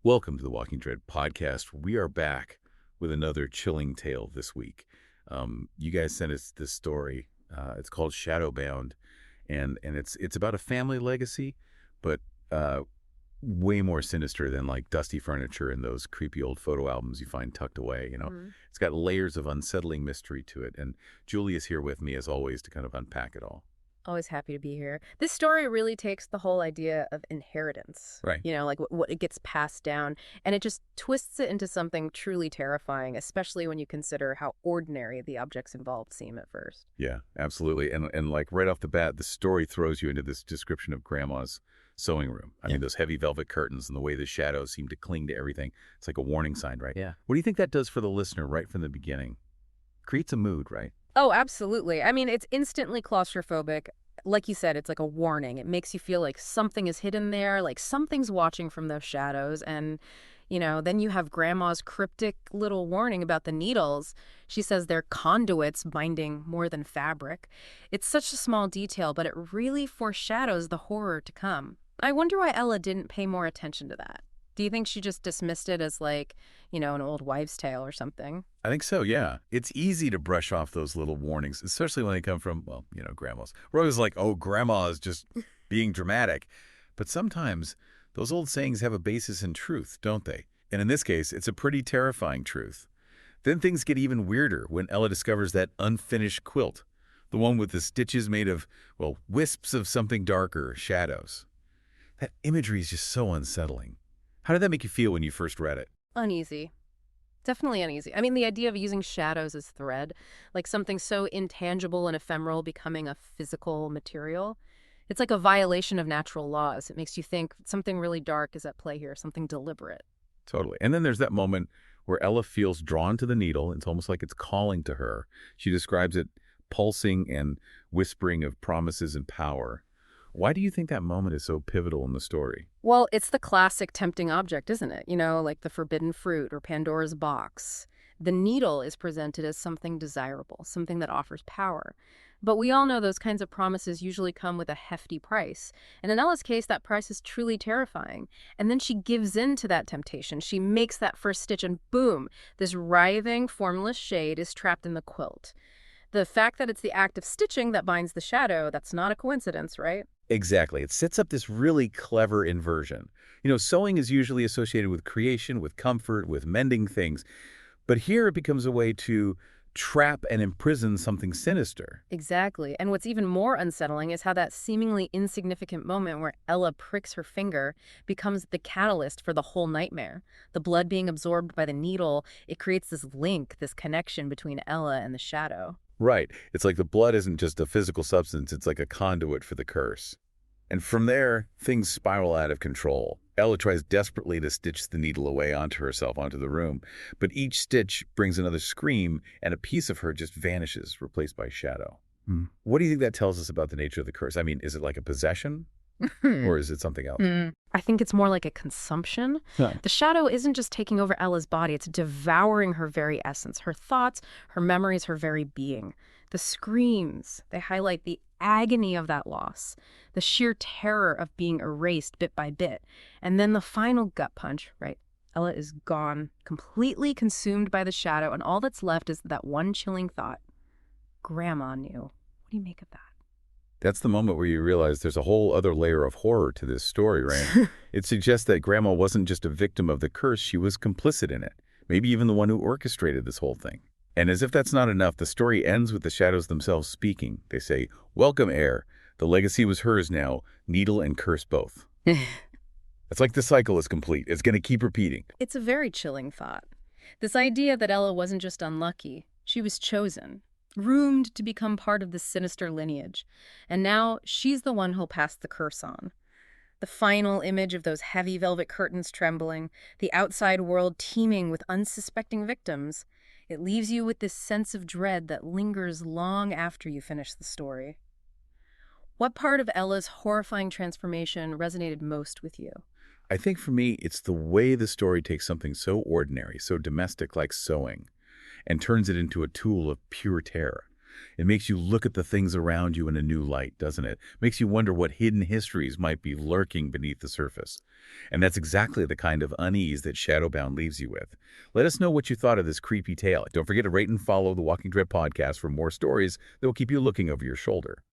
Welcome to the Walking Dread podcast. We are back with another chilling tale this week. You guys sent us this story. It's called Shadowbound, and it's about a family legacy, but way more sinister than like dusty furniture and those creepy old photo albums you find tucked away. It's got layers of unsettling mystery to it. And Julia's here with me as always to kind of unpack it all. Always happy to be here. This story really takes the whole idea of inheritance, Right. like what it gets passed down, and it just twists it into something truly terrifying, especially when you consider how ordinary the objects involved seem at first. Yeah, absolutely. And like right off the bat, the story throws you into this description of grandma's sewing room. I mean, those heavy velvet curtains and the way the shadows seem to cling to everything. It's like a warning sign, right? Yeah. What do you think that does for the listener right from the beginning? Creates a mood, right? Oh, absolutely. I mean, it's instantly claustrophobic. Like you said, it's like a warning. It makes you feel like something is hidden there, like something's watching from those shadows. And, then you have Grandma's cryptic little warning about the needles. She says they're conduits binding more than fabric. It's such a small detail, but it really foreshadows the horror to come. I wonder why Ella didn't pay more attention to that. Do you think she just dismissed it as like, an old wives' tale or something? I think so, yeah. It's easy to brush off those little warnings, especially when they come from, grandmas. We're always like, oh, grandma is just being dramatic. But sometimes those old sayings have a basis in truth, don't they? And in this case, it's a pretty terrifying truth. Then things get even weirder when Ella discovers that unfinished quilt, the one with the stitches made of, well, wisps of something darker, shadows. That imagery is just so unsettling. How did that make you feel when you first read it? Uneasy. Definitely uneasy. I mean, the idea of using shadows as thread, like something so intangible and ephemeral becoming a physical material, it's like a violation of natural laws. It makes you think something really dark is at play here, something deliberate. Totally. And then there's that moment where Ella feels drawn to the needle. It's almost like it's calling to her. She describes it pulsing and whispering of promises and power. Why do you think that moment is so pivotal in the story? Well, it's the classic tempting object, isn't it? Like the forbidden fruit or Pandora's box. The needle is presented as something desirable, something that offers power. But we all know those kinds of promises usually come with a hefty price. And in Ella's case, that price is truly terrifying. And then she gives in to that temptation. She makes that first stitch and boom, this writhing, formless shade is trapped in the quilt. The fact that it's the act of stitching that binds the shadow, that's not a coincidence, right? Exactly. It sets up this really clever inversion. Sewing is usually associated with creation, with comfort, with mending things. But here it becomes a way to trap and imprison something sinister. Exactly. And what's even more unsettling is how that seemingly insignificant moment where Ella pricks her finger becomes the catalyst for the whole nightmare. The blood being absorbed by the needle, it creates this link, this connection between Ella and the shadow. Right. It's like the blood isn't just a physical substance. It's like a conduit for the curse. And from there, things spiral out of control. Ella tries desperately to stitch the needle away onto herself, onto the room. But each stitch brings another scream, and a piece of her just vanishes, replaced by shadow. What do you think that tells us about the nature of the curse? I mean, is it like a possession? Or is it something else? I think it's more like a consumption. Huh. The shadow isn't just taking over Ella's body, it's devouring her very essence, her thoughts, her memories, her very being. The screams, they highlight the agony of that loss, the sheer terror of being erased bit by bit. And then the final gut punch, right? Ella is gone, completely consumed by the shadow, and all that's left is that one chilling thought. Grandma knew. What do you make of that? That's the moment where you realize there's a whole other layer of horror to this story, right? It suggests that Grandma wasn't just a victim of the curse, she was complicit in it. Maybe even the one who orchestrated this whole thing. And as if that's not enough, the story ends with the shadows themselves speaking. They say, "Welcome, heir. The legacy was hers now, needle and curse both." It's like the cycle is complete. It's going to keep repeating. It's a very chilling thought. This idea that Ella wasn't just unlucky, she was chosen, groomed to become part of this sinister lineage. And now she's the one who'll pass the curse on. The final image of those heavy velvet curtains trembling, the outside world teeming with unsuspecting victims, it leaves you with this sense of dread that lingers long after you finish the story. What part of Ella's horrifying transformation resonated most with you? I think for me, it's the way the story takes something so ordinary, so domestic like sewing, and turns it into a tool of pure terror. It makes you look at the things around you in a new light, doesn't it? Makes you wonder what hidden histories might be lurking beneath the surface. And that's exactly the kind of unease that Shadowbound leaves you with. Let us know what you thought of this creepy tale. Don't forget to rate and follow the Walking Dead podcast for more stories that will keep you looking over your shoulder.